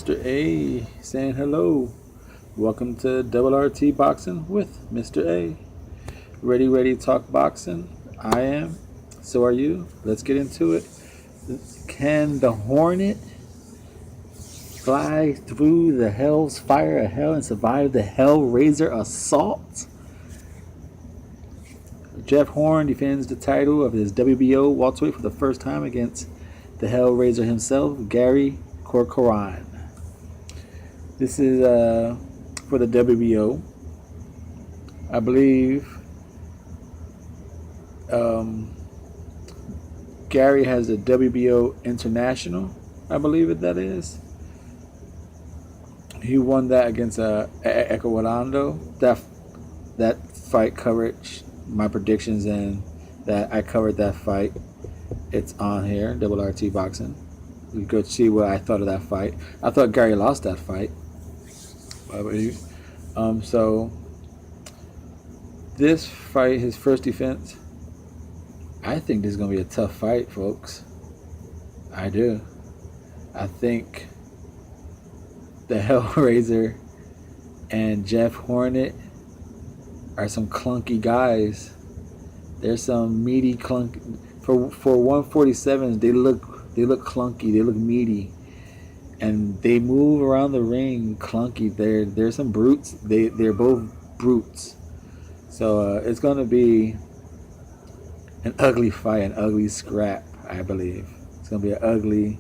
Mr. A saying hello. Welcome to Double RT Boxing with Mr. A. Ready to talk boxing? I am. So are you. Let's get into it. Can the Hornet fly through the hell's fire of hell and survive the Hellraiser assault? Jeff Horn defends the title of his WBO welterweight for the first time against the Hellraiser himself, Gary Corcoran. This is for the WBO. I believe Gary has the WBO International. I believe that is. He won that against Ecuador. That fight coverage, my predictions, and that I covered that fight. It's on here, Double RT Boxing. You could see what I thought of that fight. I thought Gary lost that fight. So this fight, his first defense, I think this is going to be a tough fight, folks. I do. I think the Hellraiser and Jeff Hornet are some clunky guys. There's some meaty clunk for 147s. They look clunky. They look meaty, and they move around the ring clunky. They're some brutes. They're both brutes. So it's gonna be an ugly fight, an ugly scrap. I believe it's gonna be an ugly.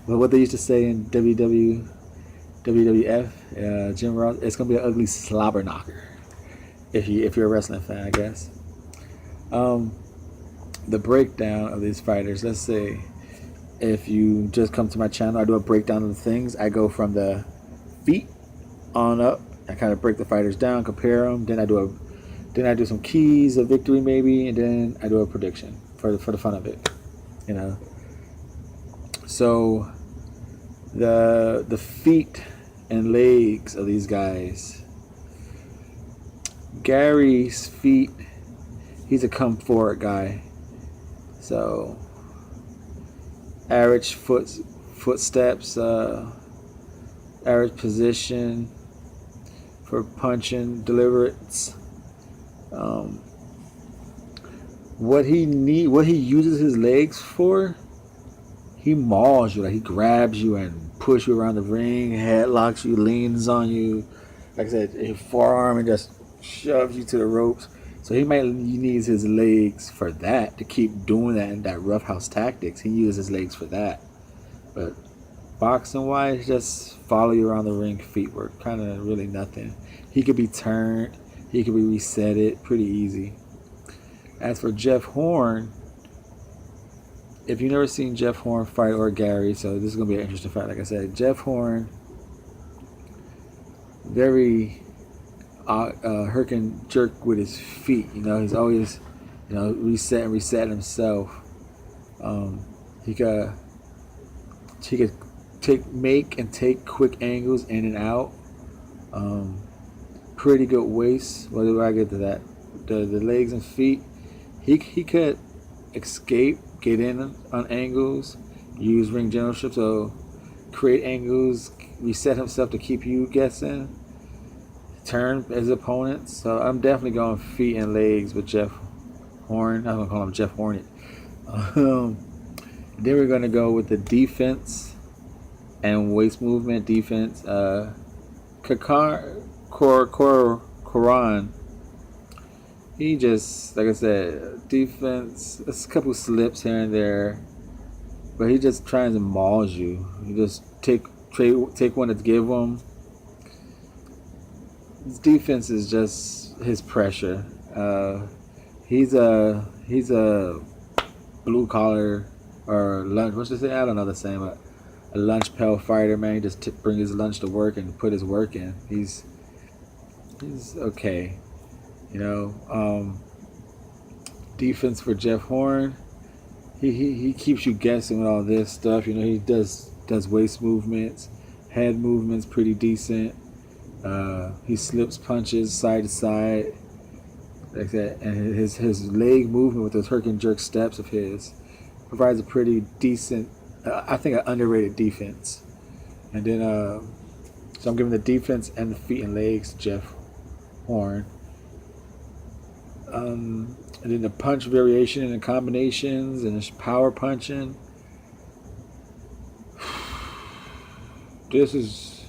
What they used to say in WWF, Jim Ross. It's gonna be an ugly slobber knocker. If you're a wrestling fan, I guess. The breakdown of these fighters. Let's say if you just come to my channel, I do a breakdown of the things. I go from the feet on up. I kind of break the fighters down, compare them. Then I do some keys of victory maybe, and then I do a prediction for the fun of it. So the feet and legs of these guys. Gary's feet, he's a come forward guy. So average footsteps, average position for punching, deliverance. What he uses his legs for, he mauls you, like he grabs you and pushes you around the ring, headlocks you, leans on you. Like I said, his forearm and just shoves you to the ropes. So he needs his legs for that, to keep doing that in that roughhouse tactics. He uses his legs for that. But boxing wise, just follow you around the ring, feet work, kind of really nothing. He could be turned, he could be resetted, pretty easy. As for Jeff Horn, if you've never seen Jeff Horn fight or Gary, so this is gonna be an interesting fight. Like I said, Jeff Horn, very herk and jerk with his feet. He's always, reset himself. He could make and take quick angles in and out. Pretty good waist. What do I get to that? The legs and feet. He could escape, get in on angles, use ring generalship, so create angles, reset himself to keep you guessing, turn his opponents. So I'm definitely going feet and legs with Jeff Horn. I'm going to call him Jeff Hornet. Then we're going to go with the defense and waist movement defense. Corcoran, he just, like I said, defense, a couple slips here and there, but he just tries to maul you. You just take one to give him. His defense is just his pressure. He's a blue collar or lunch. What's it say? I don't know the same. A lunch pail fighter, man. He just bring his lunch to work and put his work in. He's okay. Defense for Jeff Horn. He keeps you guessing with all this stuff. He does waist movements, head movements, pretty decent. He slips punches side to side, like that, and his leg movement with those herk and jerk steps of his provides a pretty decent I think an underrated defense. And then so I'm giving the defense and the feet and legs to Jeff Horn. And then the punch variation and the combinations and the power punching. This is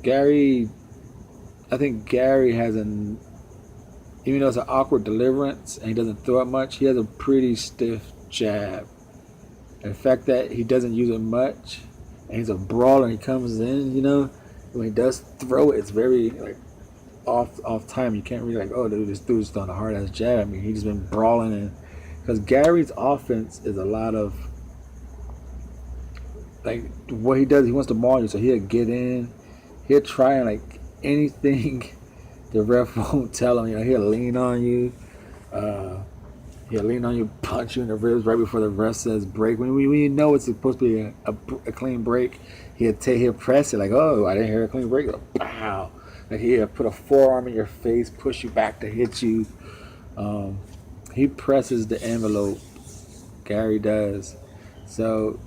Gary. I think Gary has an, even though it's an awkward deliverance and he doesn't throw it much, he has a pretty stiff jab. And the fact that he doesn't use it much, and he's a brawler, and he comes in, when he does throw it, it's very like off time. You can't really like, oh, dude, this dude's throwing a hard ass jab. I mean, he's just been brawling, and because Gary's offense is a lot of like what he does. He wants to maul you, so he'll get in, he'll try and like anything the ref won't tell him. He'll lean on you. He'll lean on you, punch you in the ribs right before the ref says break. When you know it's supposed to be a clean break, he'll press it like, oh, I didn't hear a clean break. Pow. Like he'll put a forearm in your face, push you back to hit you. He presses the envelope. Gary does. So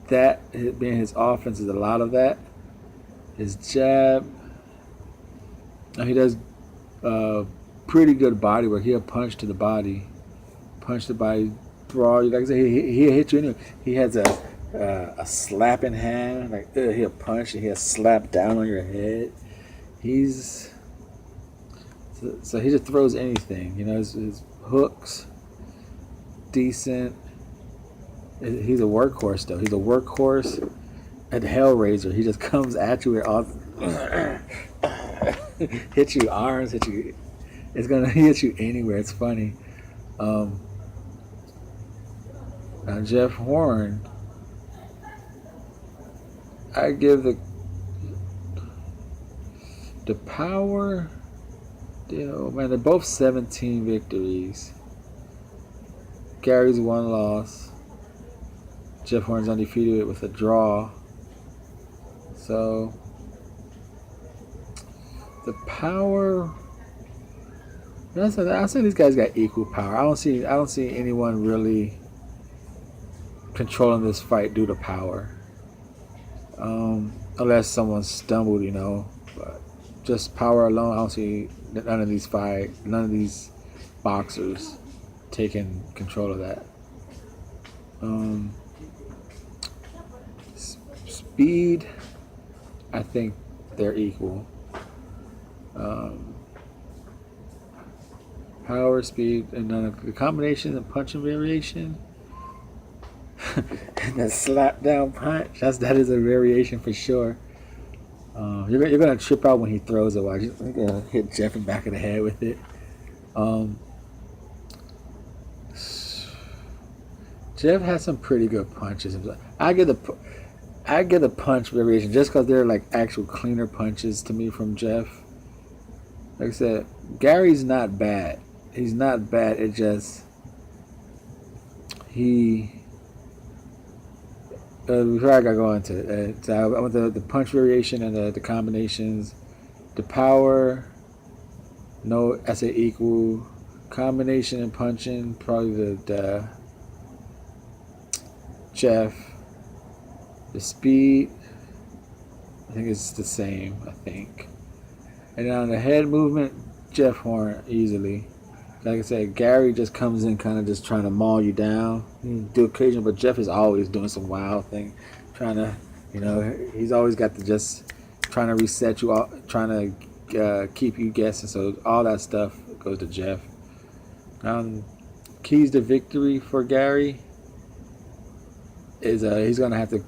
that being his offense is a lot of that. His jab. Now he does pretty good body work. He'll punch to the body, brawl you. Like I said, he'll hit you anyway. He has a slapping hand. Like he'll punch and he'll slap down on your head. So he just throws anything. His hooks, decent. He's a workhorse though. He's a workhorse at Hellraiser. He just comes at you with all. Hit you arms, hit you. It's gonna hit you anywhere. It's funny. Now Jeff Horn, I give the power. Man, they're both 17 victories. Gary's 1 loss. Jeff Horn's undefeated with a draw. So the power. I say these guys got equal power. I don't see anyone really controlling this fight due to power, unless someone stumbled, But just power alone, I don't see none of these boxers taking control of that. Speed, I think they're equal. Power, speed, and the combination and punching variation. And the slap down punch. That is a variation for sure. You're gonna trip out when he throws it. You're gonna hit Jeff in the back of the head with it. Jeff has some pretty good punches. I get the punch variation just because they're like actual cleaner punches to me from Jeff. Like I said, Gary's not bad. He's not bad. It just before I got going to it, I want the punch variation and the combinations, the power. No, I say equal. Combination and punching, probably the Jeff. The speed, I think it's the same. I think. And on the head movement, Jeff Horn easily. Like I said, Gary just comes in kind of just trying to maul you down. Do occasional, but Jeff is always doing some wild thing, trying to, he's always got the just trying to reset you, trying to keep you guessing. So all that stuff goes to Jeff. Keys to victory for Gary is he's gonna have to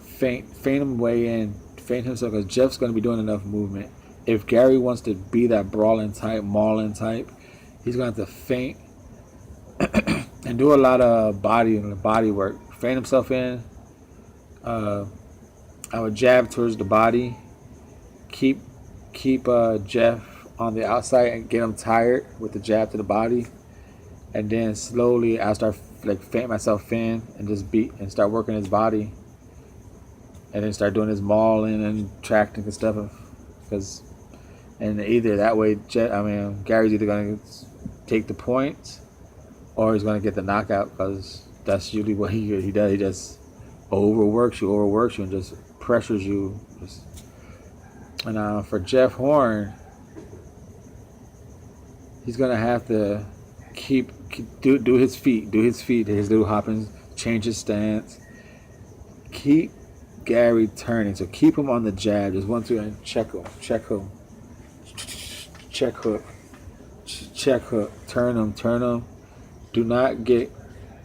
feint him way in, feint himself, because Jeff's gonna be doing enough movement. If Gary wants to be that brawling type, mauling type, he's going to have to feint and do a lot of body work. Feint himself in. I would jab towards the body. Keep Jeff on the outside and get him tired with the jab to the body. And then slowly I start feint myself in and just beat and start working his body. And then start doing his mauling and tracting and stuff. And either that way, Gary's either going to take the points, or he's gonna get the knockout, because that's usually what he does. He just overworks you, and just pressures you. And for Jeff Horn, he's gonna have to do his feet, his little hopping, change his stance, keep Gary turning. So keep him on the jab. Just 1, 2, and check him, check hook, check hook, turn him. Do not get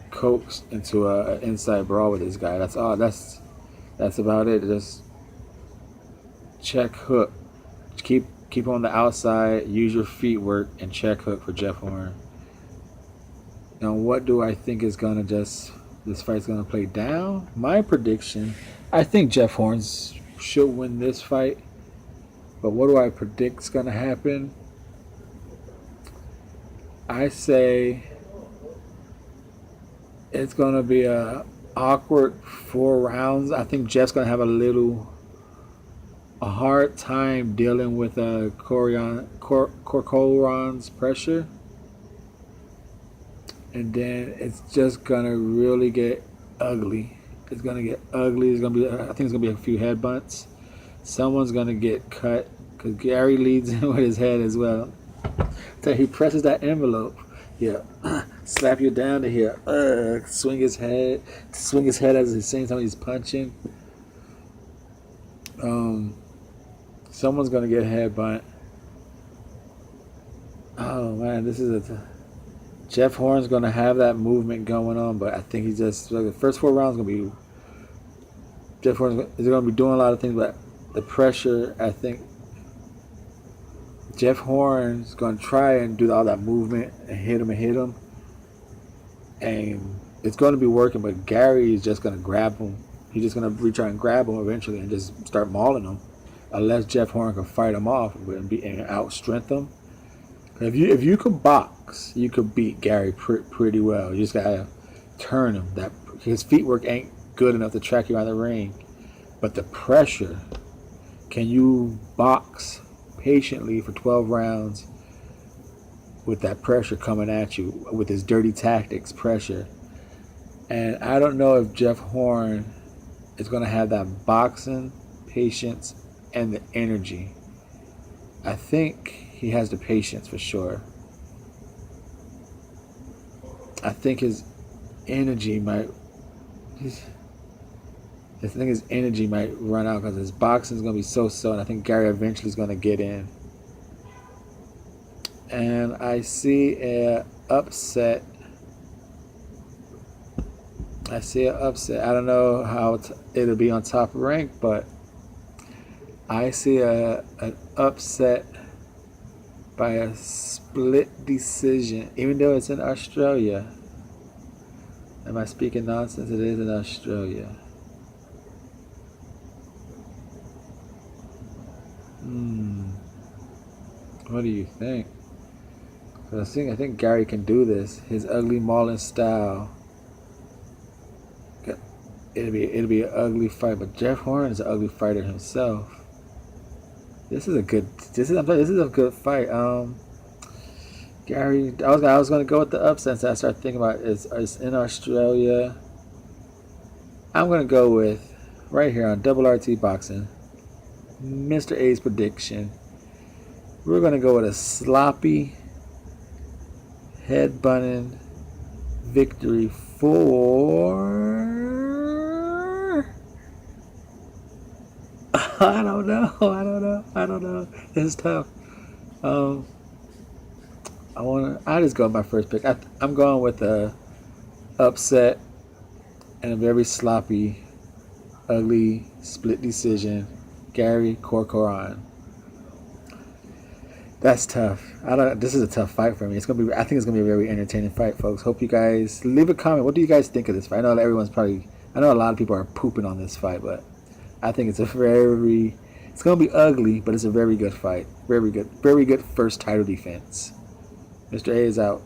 coaxed into an inside brawl with this guy. That's all. That's about it. Just check hook. Keep him on the outside. Use your feet work and check hook for Jeff Horn. Now, what do I think is gonna this fight's gonna play down? My prediction, I think Jeff Horn should win this fight. But what do I predict is gonna happen? I say it's gonna be a awkward 4 rounds. I think Jeff's gonna have a hard time dealing with Corcoran's pressure. And then it's just gonna really get ugly. It's gonna get ugly. I think it's gonna be a few head butts. Someone's gonna get cut, because Gary leads in with his head as well. So he presses that envelope. Yeah, slap you down to here. Swing his head as he's saying something. He's punching. Someone's gonna get headbutt. Oh man, this is Jeff Horn's gonna have that movement going on, but I think the first 4 rounds gonna be Jeff Horn is gonna be doing a lot of things, but the pressure, I think Jeff Horn's gonna try and do all that movement and hit him, and it's gonna be working. But Gary is just gonna grab him. He's just gonna reach out and grab him eventually and just start mauling him, unless Jeff Horn can fight him off and out-strength him. If you could box, you could beat Gary pretty well. You just gotta turn him. His feet work ain't good enough to track you out of the ring, but the pressure. Can you box patiently for 12 rounds with that pressure coming at you, with his dirty tactics pressure? And I don't know if Jeff Horn is going to have that boxing patience and the energy. I think he has the patience for sure. I think his energy might run out, because his boxing is going to be so, and I think Gary eventually is going to get in. And I see an upset. I don't know how it'll be on Top Rank, but I see an upset by a split decision, even though it's in Australia. Am I speaking nonsense? It is in Australia. What do you think? I think Gary can do this. His ugly mauling style. It'll be an ugly fight, but Jeff Horn is an ugly fighter himself. This is a good fight. Gary, I was gonna go with the upset. So I started thinking about it's in Australia. I'm gonna go with right here on Double RT Boxing, Mr. A's prediction. We're gonna go with a sloppy, head-bunning victory for. I don't know. It's tough. I just go with my first pick. I'm going with a upset and a very sloppy, ugly split decision. Gary Corcoran. That's tough. This is a tough fight for me. I think it's gonna be a very entertaining fight, folks. Hope you guys leave a comment. What do you guys think of this fight? I know a lot of people are pooping on this fight, but I think it's gonna be ugly, but it's a very good fight. Very good first title defense. Mr. A is out.